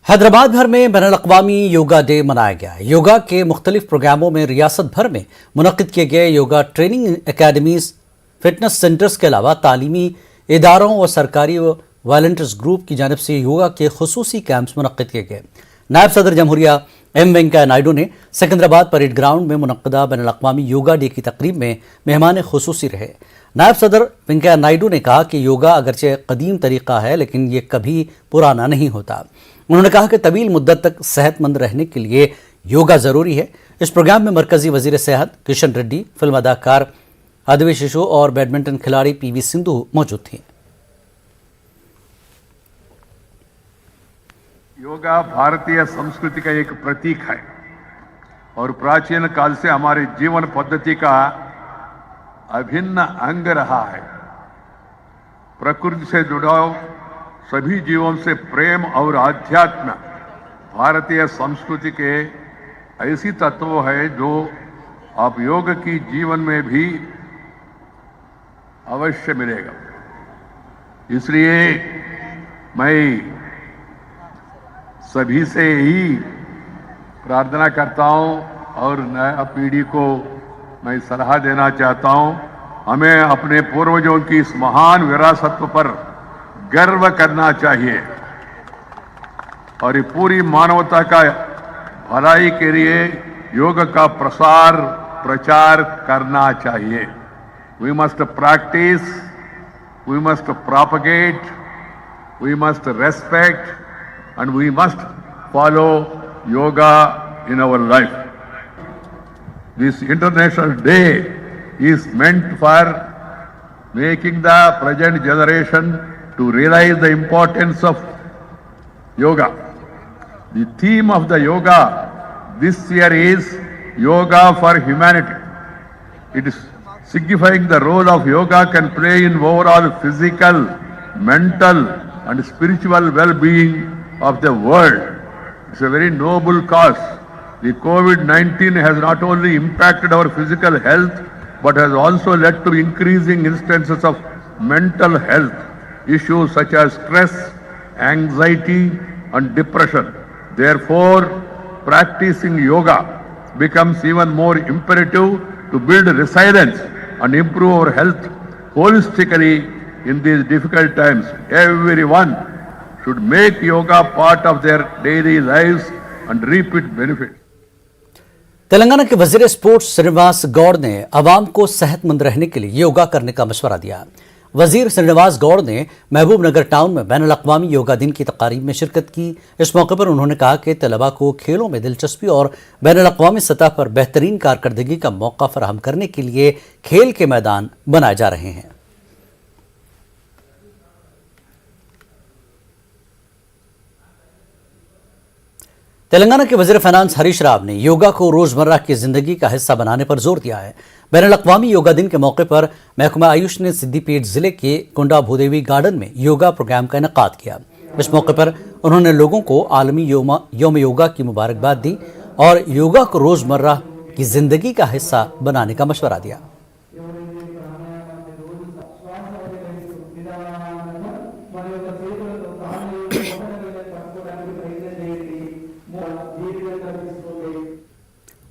हैदराबाद भर में बैनुल-अक़वामी योगा डे मनाया गया। योगा के मुख्तलिफ प्रोग्रामों में रियासत भर में मुनक़्क़िद किए गए yoga training academies, fitness centres के अलावा तालीमी इदारों और सरकारी वॉलंटियर्स ग्रुप की जानिब से योगा के खुसूसी कैंप्स मुनक़्क़िद किए गए। नायब सदर जमहूरिया एम वेंकैया नायडू ने सिकंदराबाद परेड ग्राउंड में मुनक़्क़दा बैनुल-अक़वामी योगा डे की तकरीब में मेहमान खुसूसी रहे। नायब सदर वेंकैया नायडू ने कहा कि योगा अगरचे कदीम तरीक़ा है लेकिन ये कभी पुराना नहीं होता। उन्होंने कहा कि तवील मुद्दत तक सेहतमंद रहने के लिए योगा ज़रूरी है। इस प्रोग्राम में मरकज़ी वज़ीर सेहत किशन रेड्डी, फिल्म अदाकार अदवी शिशु और बैडमिंटन खिलाड़ी पीवी सिंधु मौजूद थी। योगा भारतीय संस्कृति का एक प्रतीक है और प्राचीन काल से हमारे जीवन पद्धति का अभिन्न अंग रहा है। प्रकृति से जुड़ाव, सभी जीवों से प्रेम और आध्यात्म भारतीय संस्कृति के ऐसी तत्व है जो आप योग की जीवन में भी अवश्य मिलेगा। इसलिए मैं सभी से ही प्रार्थना करता हूं और नया पीढ़ी को मैं सलाह देना चाहता हूं, हमें अपने पूर्वजों की इस महान विरासत पर गर्व करना चाहिए और ये पूरी मानवता का भलाई के लिए योग का प्रचार करना चाहिए। We must practice, we must propagate, we must respect and we must follow yoga in our life. This International Day is meant for making the present generation to realize the importance of yoga. The theme of the yoga this year is Yoga for Humanity. It is signifying the role of yoga can play in overall physical, mental and spiritual well-being of the world. It's a very noble cause. The COVID-19 has not only impacted our physical health but has also led to increasing instances of mental health issues such as stress, anxiety and depression. Therefore, practicing yoga becomes even more imperative to build resilience and improve our health holistically in these difficult times. Everyone should make yoga part of their daily lives and reap its benefits. Telangana के वजीर sports Srinivas Gaur ने अवाम को सेहतमंद रहने के लिए योगा करने का मशवरा दिया। वजीर श्रीनिवास गौड़ ने महबूब नगर टाउन में बैनुल-अक़वामी योगा दिन की तकारीब में शिरकत की। इस मौके पर उन्होंने कहा कि तलबा को खेलों में दिलचस्पी और बैनुल-अक़वामी सतह पर बेहतरीन कारकर्दगी का मौका फराहम करने के लिए खेल के मैदान बनाए जा रहे हैं। तेलंगाना के वज़ीर फाइनेंस हरीश राव ने योगा को रोजमर्रा की जिंदगी का हिस्सा बनाने पर जोर दिया है। बैनुल-अक़वामी योगा दिन के मौके पर महकमा आयुष ने सिद्दीपेट जिले के कुंडा भूदेवी गार्डन में योगा प्रोग्राम का इनेकाद किया। इस मौके पर उन्होंने लोगों को आलमी यौम योगा की मुबारकबाद दी और योगा को रोजमर्रा की जिंदगी का हिस्सा बनाने का मशवरा दिया।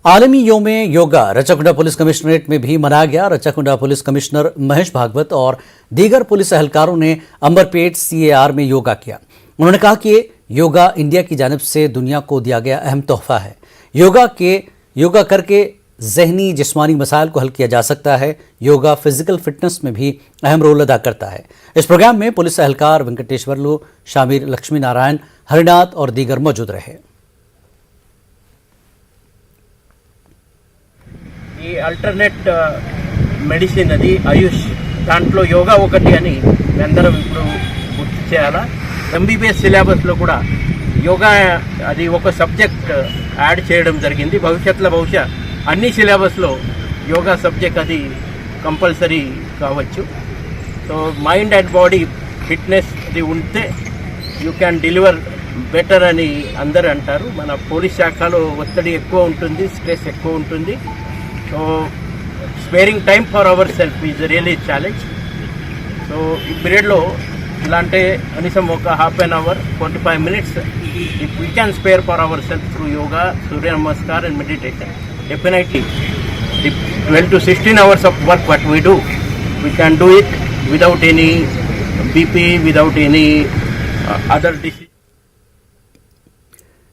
आलमी योम योगा रचाकुंडा पुलिस कमिश्नरेट में भी मनाया गया। रचाकुंडा पुलिस कमिश्नर महेश भागवत और दीगर पुलिस एहलकारों ने अंबरपेट CAR में योगा किया। उन्होंने कहा कि योगा इंडिया की जानिब से दुनिया को दिया गया अहम तोहफा है। योगा करके जहनी जिस्मानी मसाइल को हल किया जा सकता है। योगा फिजिकल फिटनेस में भी अहम रोल अदा करता है। इस प्रोग्राम में पुलिस एहलकार वेंकटेश्वरलू, शामिर लक्ष्मी नारायण, हरिनाथ और दीगर मौजूद रहे। ఈ అల్టర్నేట్ మెడిసిన్ అది ఆయుష్, దాంట్లో యోగా ఒకటి అని అందరం ఇప్పుడు గుర్తు చేయాలా. MBBS సిలబస్లో కూడా యోగా అది ఒక సబ్జెక్ట్ యాడ్ చేయడం జరిగింది. భవిష్యత్తులో బహుశా అన్ని సిలబస్లో యోగా సబ్జెక్ట్ అది కంపల్సరీ కావచ్చు. So mind and body fitness అది ఉంటే యూ క్యాన్ డెలివర్ బెటర్ అని అందరూ అంటారు. మన పోలీస్ శాఖలో ఒత్తిడి ఎక్కువ ఉంటుంది, స్ట్రెస్ ఎక్కువ ఉంటుంది. So sparing time for our self is really challenge. So ఈ పీరియడ్లో ఇలా అంటే కనీసం ఒక half an hour 45 minutes if we can spare for ourselves through yoga, Surya Namaskar and meditation, definitely the 12 to 16 hours of work what we do, we can do it without any BP, without any other disease.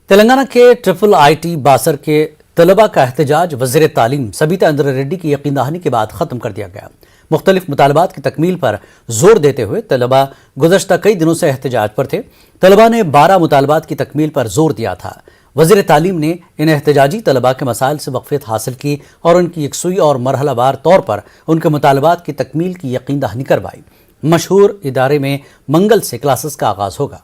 Telangana के triple IT बासर के तलबा का एहतजाज वज़ीर तालीम सबीता इंद्रा रेड्डी की यकीन दहानी के बाद ख़त्म कर दिया गया। मुख्तलिफ मुतालबात की तकमील पर जोर देते हुए तलबा गुज़श्ता कई दिनों से एहतजाज पर थे। तलबा ने 12 मुतालबात की तकमील पर जोर दिया था। वज़ीर तालीम ने इन एहतजाजी तलबा के मसाइल से वक़फ़ियत हासिल की और उनकी यकसुई और मरहलावार तौर पर उनके मुतालबात की तकमील की यकीन दहानी करवाई। मशहूर इदारे में मंगल से क्लासेस का आगाज़ होगा।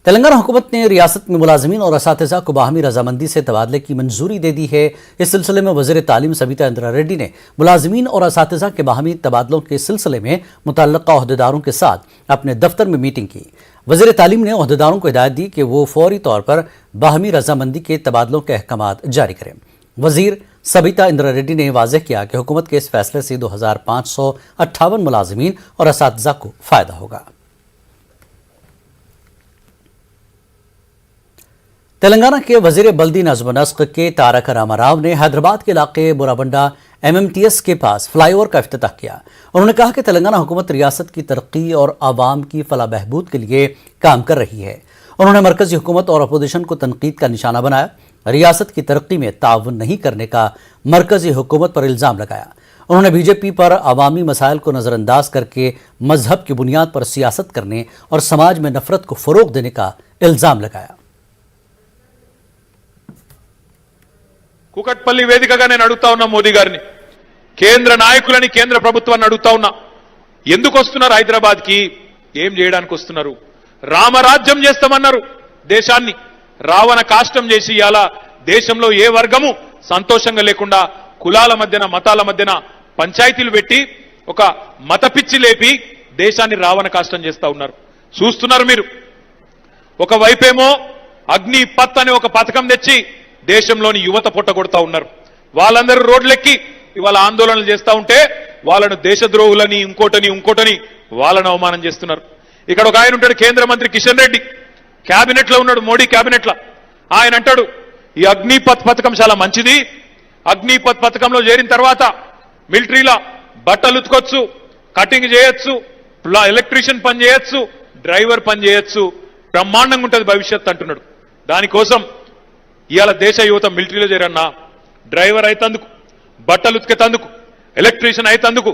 तेलंगाना हुकूमत ने रियासत में मुलाजमीन और असातिज़ा को बाहमी रजामंदी से तबादले की मंजूरी दे दी है। इस सिलसिले में वज़ीर तालीम सबीता इंद्रा रेड्डी ने मुलाजमीन और असातिज़ा के बाहमी तबादलों के सिलसिले में मुतल्लका अहदेदारों के साथ अपने दफ्तर में मीटिंग की। वज़ीर तालीम ने अहदेदारों को हिदायत दी कि वो फौरी तौर पर बाहमी रजामंदी के तबादलों के अहकामात जारी करें। वज़ीर सबीता इंद्रा रेड्डी ने वाज़ेह किया कि हुकूमत के इस फैसले से 2558 मुलाजमीन और असातिज़ा को फ़ायदा होगा। तेलंगाना के वज़ीर बल्दी नज़्म नस्क के तारक रामाराव ने हैदराबाद के इलाके बुराबंडा MMTS के पास फ्लाईओवर का इफ्तिताह किया। उन्होंने कहा कि तेलंगाना हुकूमत रियासत की तरक्की और आवाम की फलाह बहबूद के लिए काम कर रही है। उन्होंने मरकजी हुकूमत और अपोजिशन को तनकीद का निशाना बनाया। रियासत की तरक्की में ताउन नहीं करने का मरकजी हुकूमत पर इल्ज़ाम लगाया। उन्होंने बीजेपी पर अवामी मसाइल को नज़रअंदाज करके मजहब की बुनियाद पर सियासत करने और समाज में नफरत को फ़रोग़ देने का इल्ज़ाम लगाया। కుకట్పల్లి వేదికగా నేను అడుగుతా ఉన్నా మోదీ గారిని, కేంద్ర నాయకులని, కేంద్ర ప్రభుత్వాన్ని అడుగుతా ఉన్నా, ఎందుకు వస్తున్నారు హైదరాబాద్ కి? ఏం చేయడానికి వస్తున్నారు? రామరాజ్యం చేస్తామన్నారు దేశాన్ని, రావణ కాష్టం చేసి ఇయాల దేశంలో ఏ వర్గము సంతోషంగా లేకుండా కులాల మధ్యన మతాల మధ్యన పంచాయతీలు పెట్టి ఒక మత పిచ్చి లేపి దేశాన్ని రావణ కాష్టం చేస్తా ఉన్నారు. చూస్తున్నారు మీరు. ఒకవైపేమో అగ్నిపత్ అనే ఒక పథకం తెచ్చి దేశంలోని యువత పొట్టగొడతా ఉన్నారు. వాళ్ళందరూ రోడ్లెక్కి ఇవాళ ఆందోళనలు చేస్తా ఉంటే వాళ్ళను దేశద్రోహులని ఇంకోటని వాళ్ళను అవమానం చేస్తున్నారు. ఇక్కడ ఒక ఆయన ఉంటాడు, కేంద్ర మంత్రి కిషన్ రెడ్డి, క్యాబినెట్ లో ఉన్నాడు, మోడీ క్యాబినెట్ లో. ఆయన అంటాడు ఈ అగ్నిపత్ పథకం చాలా మంచిది, అగ్నిపత్ పథకంలో చేరిన తర్వాత మిలిటరీలో బట్టలు ఉతుకొచ్చు, కటింగ్ చేయొచ్చు, ఎలక్ట్రీషియన్ పని చేయొచ్చు, డ్రైవర్ పని చేయొచ్చు, బ్రహ్మాండంగా ఉంటుంది భవిష్యత్ అంటున్నాడు. దానికోసం ఇవాళ దేశ యువత మిలిటరీలో చేరన్నా, డ్రైవర్ అయితందుకు, బట్టలు ఉతికేతందుకు, ఎలక్ట్రీషియన్ అయితందుకు,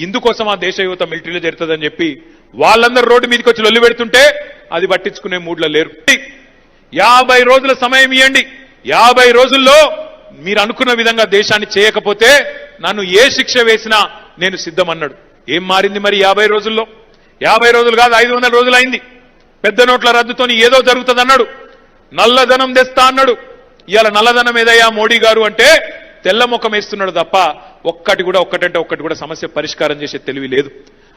ఇందుకోసం ఆ దేశ యువత మిలిటరీలో చేరుతుందని చెప్పి వాళ్ళందరూ రోడ్డు మీదకి వచ్చి లొల్లి పెడుతుంటే అది పట్టించుకునే మూడ్లో లేరు. 50 రోజుల సమయం ఇవ్వండి, 50 రోజుల్లో మీరు అనుకున్న విధంగా దేశాన్ని చేయకపోతే నన్ను ఏ శిక్ష వేసినా నేను సిద్ధమన్నాడు. ఏం మారింది మరి 50 రోజుల్లో? 50 రోజులు కాదు, 500 రోజులు అయింది. పెద్ద నోట్ల రద్దుతోని ఏదో జరుగుతుంది అన్నాడు, నల్లధనం తెస్తా అన్నాడు. ఇవాళ నల్లధనం ఏదయ్యా మోడీ గారు అంటే తెల్ల ముఖం వేస్తున్నాడు తప్ప ఒక్కటి కూడా సమస్య పరిష్కారం చేసే తెలివి లేదు.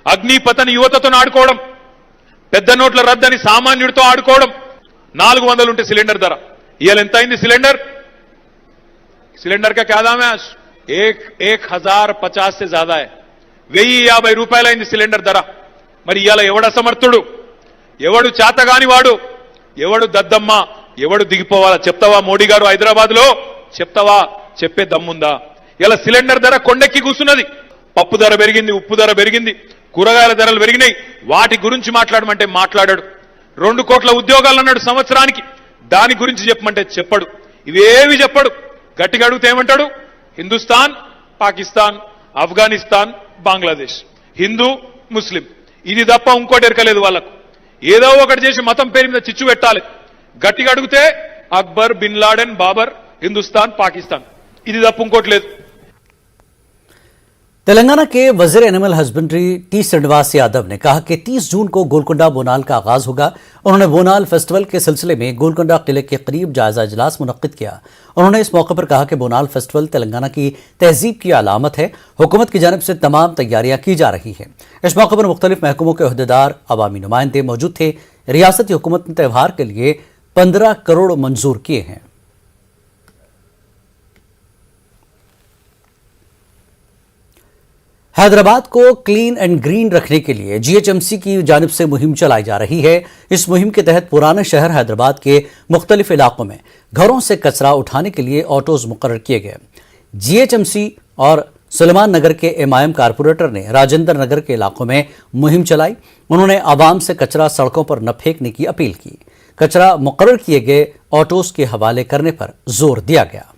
అగ్నిపథని యువతతో ఆడుకోవడం, పెద్ద నోట్ల రద్దని సామాన్యుడితో ఆడుకోవడం. 400 ఉంటే సిలిండర్ ధర ఇవాళ ఎంత అయింది? సిలిండర్ కా క్యా దామ్ హై? 1050 से ज्यादा है. 1050 రూపాయలైంది సిలిండర్ ధర. మరి ఇవాళ ఎవడు అసమర్థుడు, ఎవడు చాతగాని వాడు, ఎవడు దద్దమ్మ, ఎవడు దిగిపోవాలా? చెప్తావా మోడీ గారు హైదరాబాద్ లో? చెప్తావా? చెప్పే దమ్ముందా? ఇలా సిలిండర్ ధర కొండెక్కి కూర్చున్నది. పప్పు ధర పెరిగింది, ఉప్పు ధర పెరిగింది, కూరగాయల ధరలు పెరిగినాయి. వాటి గురించి మాట్లాడమంటే మాట్లాడాడు. 2 కోట్ల ఉద్యోగాలు అన్నాడు సంవత్సరానికి, దాని గురించి చెప్పమంటే చెప్పడు. ఇవేవి చెప్పడు. గట్టిగా అడిగితే ఏమంటాడు? హిందుస్థాన్, పాకిస్తాన్, ఆఫ్ఘనిస్తాన్, బంగ్లాదేశ్, హిందూ, ముస్లిం, ఇది తప్ప ఇంకోటి ఎరకలేదు వాళ్ళకు. ఏదో ఒకటి చేసి మతం పేరు మీద చిచ్చు పెట్టాలి. గట్టిగా అడిగితే అక్బర్, బిన్ లాడెన్, బాబర్, హిందుస్థాన్, పాకిస్తాన్, ఇది తప్ప ఇంకోటి లేదు. तेलंगाना के वज़ीर animal husbandry T Srinivas Yadav ने कहा कि 30 जून को गोलकुंडा बोनाल का आगाज होगा। उन्होंने बोनाल फेस्टिवल के सिलसिले में गोलकुंडा किले के करीब जायजा इजलास मुनक्किद किया। उन्होंने इस मौके पर कहा कि बोनाल फेस्टिवल तेलंगाना की तहजीब की अलामत है। हुकूमत की जानिब से तमाम तैयारियां की जा रही हैं। इस मौके पर मुख्तलिफ महकमों के अहदेदार, अवामी नुमाइंदे मौजूद थे। रियासती हुकूमत ने त्यौहार के लिए 15 करोड़ मंजूर किए हैं। हैदराबाद को क्लीन एंड ग्रीन रखने के लिए जीएचएमसी की जानिब से मुहिम चलाई जा रही है। इस मुहिम के तहत पुराने शहर हैदराबाद के मुख्तलिफ इलाकों में घरों से कचरा उठाने के लिए ऑटोज मुकर्रर किए गए। जीएचएमसी और सुलेमान नगर के एमआईएम कारपोरेटर ने राजेंद्र नगर के इलाकों में मुहिम चलाई। उन्होंने आवाम से कचरा सड़कों पर न फेंकने की अपील की। कचरा मुकर्रर किए गए ऑटोज के हवाले करने पर जोर दिया गया।